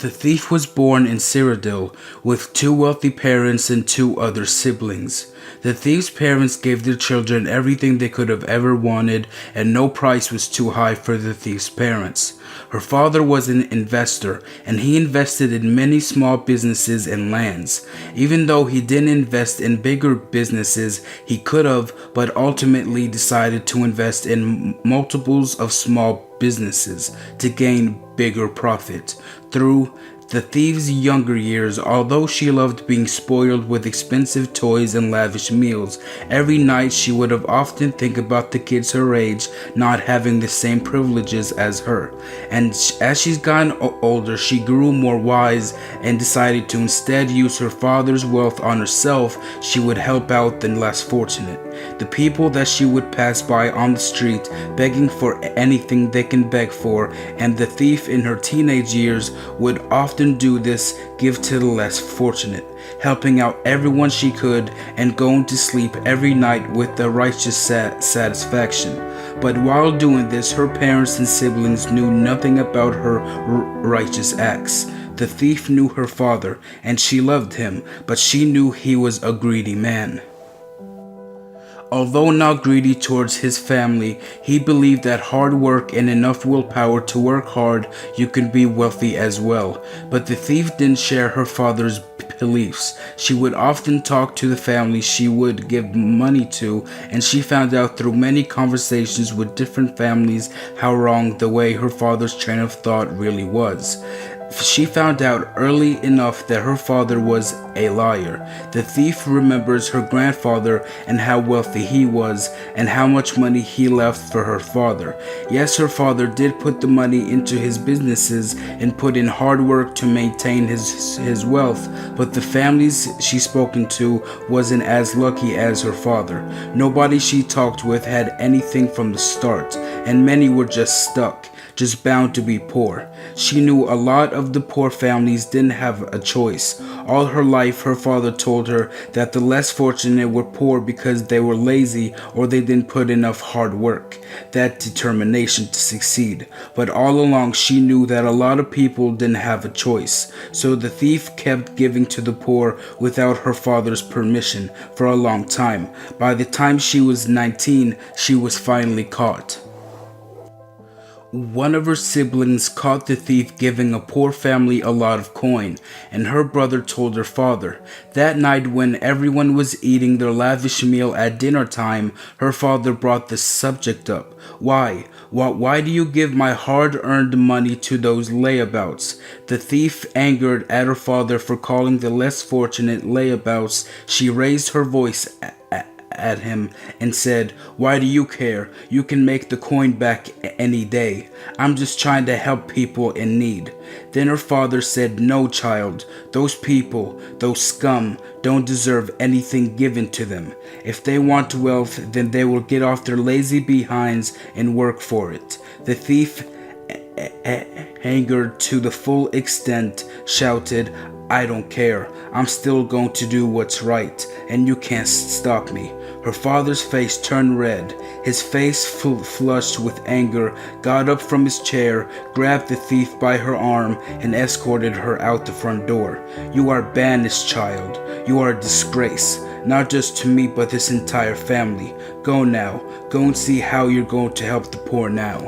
The thief was born in Cyrodiil with 2 wealthy parents and 2 other siblings. The thief's parents gave their children everything they could have ever wanted, and no price was too high for the thief's parents. Her father was an investor, and he invested in many small businesses and lands. Even though he didn't invest in bigger businesses, he could have, but ultimately decided to invest in multiples of small businesses to gain bigger profit. Through the thief's younger years, although she loved being spoiled with expensive toys and lavish meals, every night she would have often think about the kids her age not having the same privileges as her. And as she's gotten older, she grew more wise and decided to instead use her father's wealth on herself. She would help out the less fortunate. The people that she would pass by on the street begging for anything they can beg for, and the thief in her teenage years would often do this, give to the less fortunate, helping out everyone she could and going to sleep every night with the righteous satisfaction. But while doing this, her parents and siblings knew nothing about her righteous acts. The thief knew her father, and she loved him, but she knew he was a greedy man. Although not greedy towards his family, he believed that hard work and enough willpower to work hard, you can be wealthy as well. But the thief didn't share her father's beliefs. She would often talk to the family she would give money to, and she found out through many conversations with different families how wrong the way her father's train of thought really was. She found out early enough that her father was a liar. The thief remembers her grandfather and how wealthy he was and how much money he left for her father. Yes, her father did put the money into his businesses and put in hard work to maintain his wealth, but the families she's spoken to wasn't as lucky as her father. Nobody she talked with had anything from the start, and many were just stuck, just bound to be poor. She knew a lot of the poor families didn't have a choice. All her life, her father told her that the less fortunate were poor because they were lazy or they didn't put enough hard work, that determination to succeed. But all along she knew that a lot of people didn't have a choice. So the thief kept giving to the poor without her father's permission for a long time. By the time she was 19, she was finally caught. One of her siblings caught the thief giving a poor family a lot of coin, and her brother told her father. That night when everyone was eating their lavish meal at dinner time, her father brought the subject up. Why do you give my hard-earned money to those layabouts? The thief, angered at her father for calling the less fortunate layabouts, she raised her voice at him and said, "Why do you care? You can make the coin back any day. I'm just trying to help people in need." Then her father said, "No, child. Those people, those scum, don't deserve anything given to them. If they want wealth, then they will get off their lazy behinds and work for it." The thief, angered to the full extent, shouted, "I don't care. I'm still going to do what's right, and you can't stop me." Her father's face turned red. His face flushed with anger, got up from his chair, grabbed the thief by her arm, and escorted her out the front door. "You are banished, child. You are a disgrace, not just to me but this entire family. Go now. Go and see how you're going to help the poor now."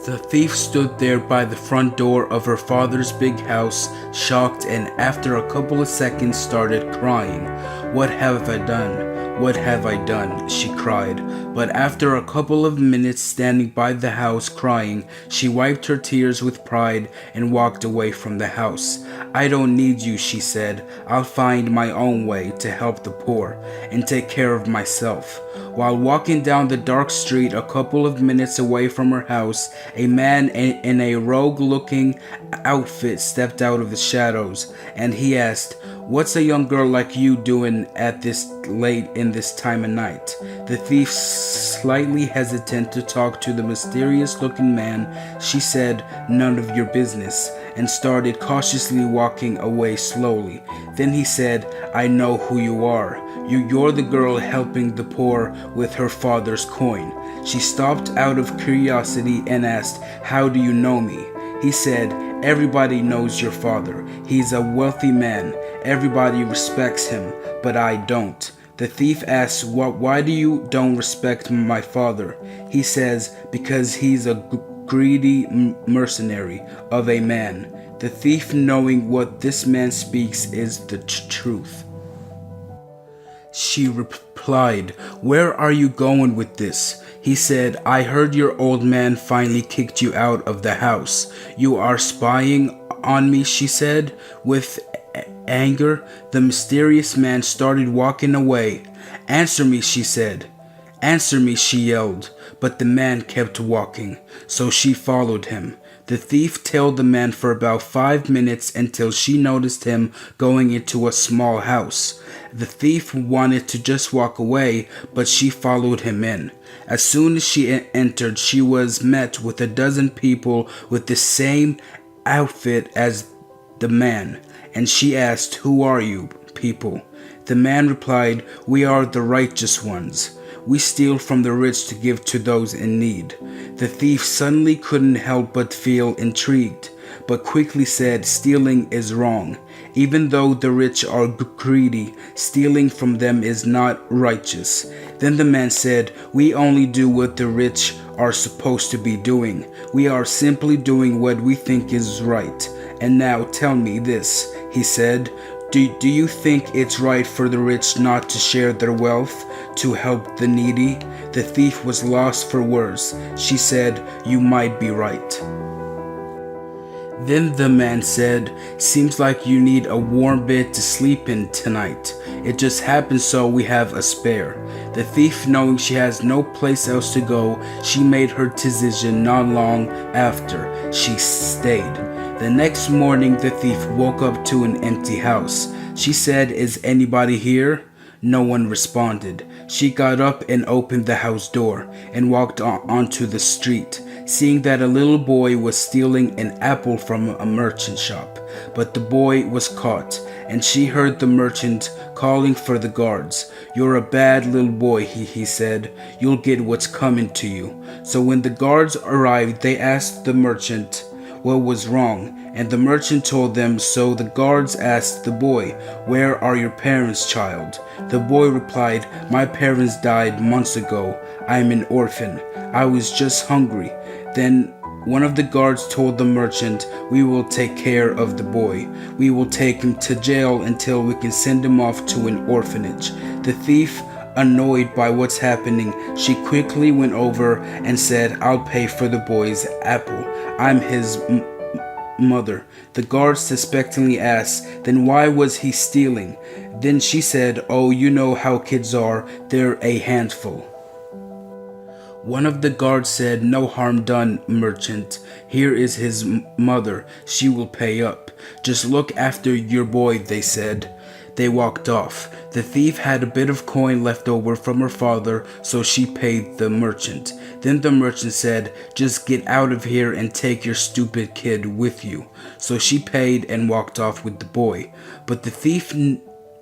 The thief stood there by the front door of her father's big house, shocked, and after a couple of seconds started crying. "What have I done? What have I done?" she cried. But after a couple of minutes standing by the house crying, she wiped her tears with pride and walked away from the house. "I don't need you," she said. "I'll find my own way to help the poor and take care of myself." While walking down the dark street a couple of minutes away from her house, a man in a rogue-looking outfit stepped out of the shadows, and he asked, "What's a young girl like you doing at this late in this time of night?" The thief, slightly hesitant to talk to the mysterious-looking man, she said, "None of your business," and started cautiously walking away slowly. Then he said, "I know who you are. You're the girl helping the poor with her father's coin." She stopped out of curiosity and asked, "How do you know me?" He said, Everybody knows your father. He's a wealthy man. Everybody respects him, but I don't. The thief asks, why do you don't respect my father? He says, because he's a greedy mercenary of a man. The thief, knowing what this man speaks is the truth. She replied, where are you going with this? He said, I heard your old man finally kicked you out of the house. You are spying on me, she said. With anger, the mysterious man started walking away. Answer me, she said. Answer me, she yelled. But the man kept walking, so she followed him. The thief tailed the man for about 5 minutes until she noticed him going into a small house. The thief wanted to just walk away, but she followed him in. As soon as she entered, she was met with a dozen people with the same outfit as the man, and she asked, who are you people? The man replied, we are the righteous ones. We steal from the rich to give to those in need. The thief suddenly couldn't help but feel intrigued, but quickly said stealing is wrong. Even though the rich are greedy, stealing from them is not righteous. Then the man said, we only do what the rich are supposed to be doing. We are simply doing what we think is right. And now tell me this, he said. Do you think it's right for the rich not to share their wealth, to help the needy? The thief was lost for words. She said, you might be right. Then the man said, seems like you need a warm bed to sleep in tonight. It just happens so we have a spare. The thief, knowing she has no place else to go, she made her decision not long after. She stayed. The next morning, the thief woke up to an empty house. She said, is anybody here? No one responded. She got up and opened the house door and walked onto the street, seeing that a little boy was stealing an apple from a merchant shop. But the boy was caught, and she heard the merchant calling for the guards. You're a bad little boy, he said. You'll get what's coming to you. So when the guards arrived, they asked the merchant what was wrong, and the merchant told them. So the guards asked the boy, where are your parents, child? The boy replied, my parents died months ago. I'm an orphan. I was just hungry. Then one of the guards told the merchant, we will take care of the boy. We will take him to jail until we can send him off to an orphanage. The thief, annoyed by what's happening, she quickly went over and said, I'll pay for the boy's apple. I'm his mother. The guard suspectingly asked, then why was he stealing? Then she said, oh, you know how kids are. They're a handful. One of the guards said, no harm done, merchant. Here is his mother. She will pay up. Just look after your boy, they said. They walked off. The thief had a bit of coin left over from her father, so she paid the merchant. Then the merchant said, just get out of here and take your stupid kid with you. So she paid and walked off with the boy. But the thief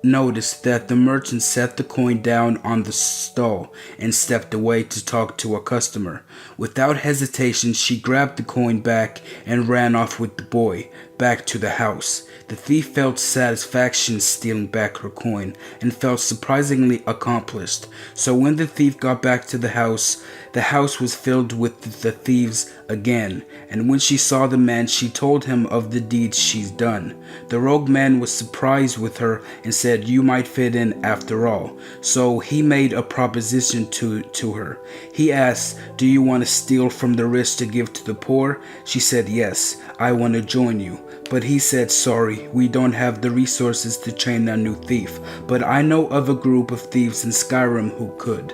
noticed that the merchant set the coin down on the stall and stepped away to talk to a customer. Without hesitation, she grabbed the coin back and ran off with the boy back to the house. The thief felt satisfaction stealing back her coin and felt surprisingly accomplished. So when the thief got back to the house was filled with the thieves again. And when she saw the man, she told him of the deeds she's done. The rogue man was surprised with her and said, you might fit in after all. So he made a proposition to her. He asked, do you want to steal from the rich to give to the poor? She said, yes, I want to join you. But he said, sorry, we don't have the resources to train a new thief, but I know of a group of thieves in Skyrim who could.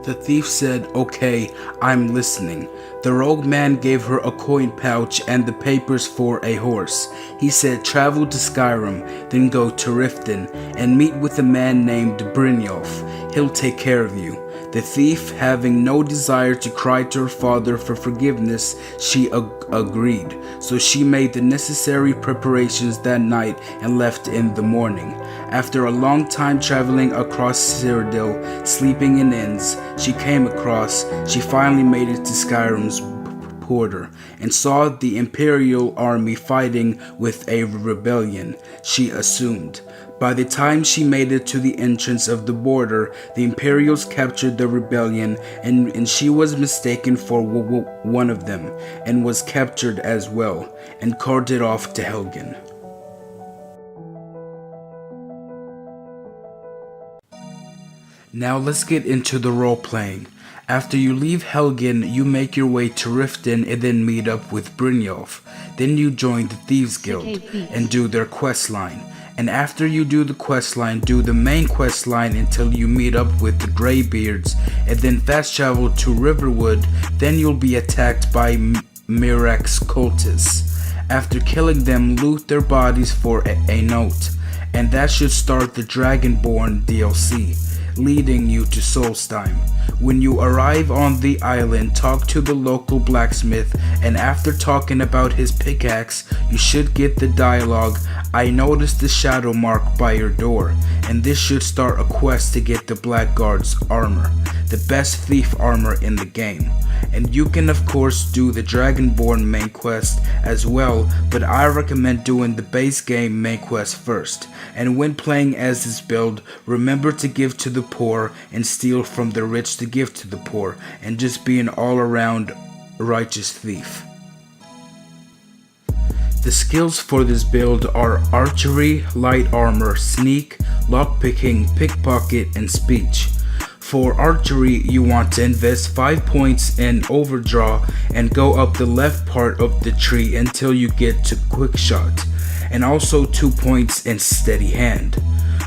The thief said, okay, I'm listening. The rogue man gave her a coin pouch and the papers for a horse. He said, travel to Skyrim, then go to Riften and meet with a man named Brynjolf. He'll take care of you. The thief, having no desire to cry to her father for forgiveness, she agreed. So she made the necessary preparations that night and left in the morning. After a long time traveling across Cyrodiil, sleeping in inns she finally made it to Skyrim's teleporter and saw the Imperial army fighting with a rebellion, she assumed. By the time she made it to the entrance of the border, the Imperials captured the rebellion and she was mistaken for one of them and was captured as well and carted off to Helgen. Now let's get into the role-playing. After you leave Helgen, you make your way to Riften and then meet up with Brynjolf. Then you join the Thieves Guild and do their quest line. And after you do the quest line, do the main quest line until you meet up with the Greybeards and then fast travel to Riverwood. Then you'll be attacked by Mirak's cultists. After killing them, loot their bodies for a note. And that should start the Dragonborn DLC, leading you to Solstheim. When you arrive on the island, talk to the local blacksmith, and after talking about his pickaxe, you should get the dialogue, "I noticed the shadow mark by your door," and this should start a quest to get the Blackguard's armor, the best thief armor in the game. And you can of course do the Dragonborn main quest as well, but I recommend doing the base game main quest first. And when playing as this build, remember to give to the poor and steal from the rich to give to the poor, and just be an all-around righteous thief. The skills for this build are archery, light armor, sneak, lockpicking, pickpocket, and speech. For archery, you want to invest 5 points in overdraw and go up the left part of the tree until you get to quick shot, and also 2 points in steady hand.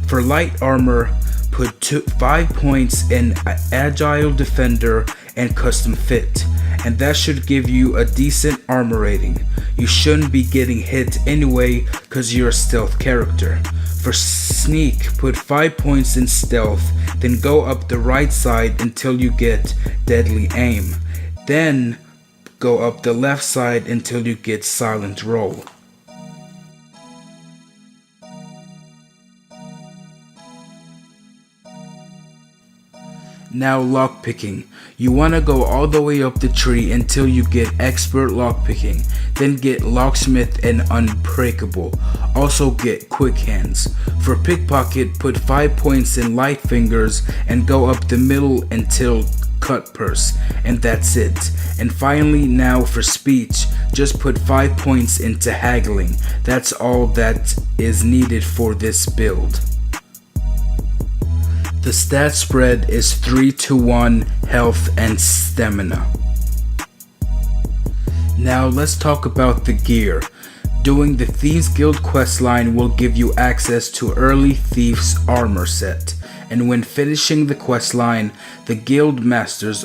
For light armor, put 5 points in agile defender and custom fit, and that should give you a decent armor rating. You shouldn't be getting hit anyway cause you're a stealth character. For sneak, put 5 points in stealth, then go up the right side until you get deadly aim. Then go up the left side until you get silent roll. Now lockpicking. You want to go all the way up the tree until you get expert lockpicking, then get locksmith and unbreakable. Also get quick hands. For pickpocket, put 5 points in light fingers and go up the middle until cut purse, and that's it. And finally, now for speech, just put 5 points into haggling. That's all that is needed for this build. The stat spread is 3-to-1 health and stamina. Now let's talk about the gear. Doing the Thieves Guild questline will give you access to early Thief's armor set, and when finishing the questline, the Guild Master's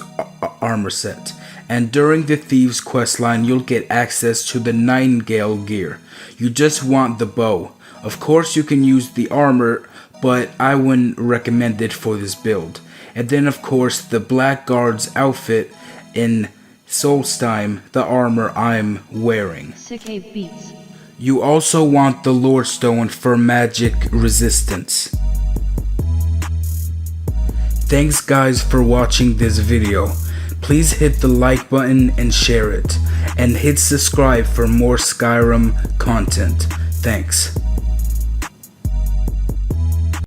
armor set. And during the Thieves questline, you'll get access to the Nightingale gear. You just want the bow. Of course you can use the armor, but I wouldn't recommend it for this build. And then of course the Blackguard's outfit in Solstheim, the armor I'm wearing. You also want the Lore Stone for magic resistance. Thanks guys for watching this video. Please hit the like button and share it, and hit subscribe for more Skyrim content. Thanks.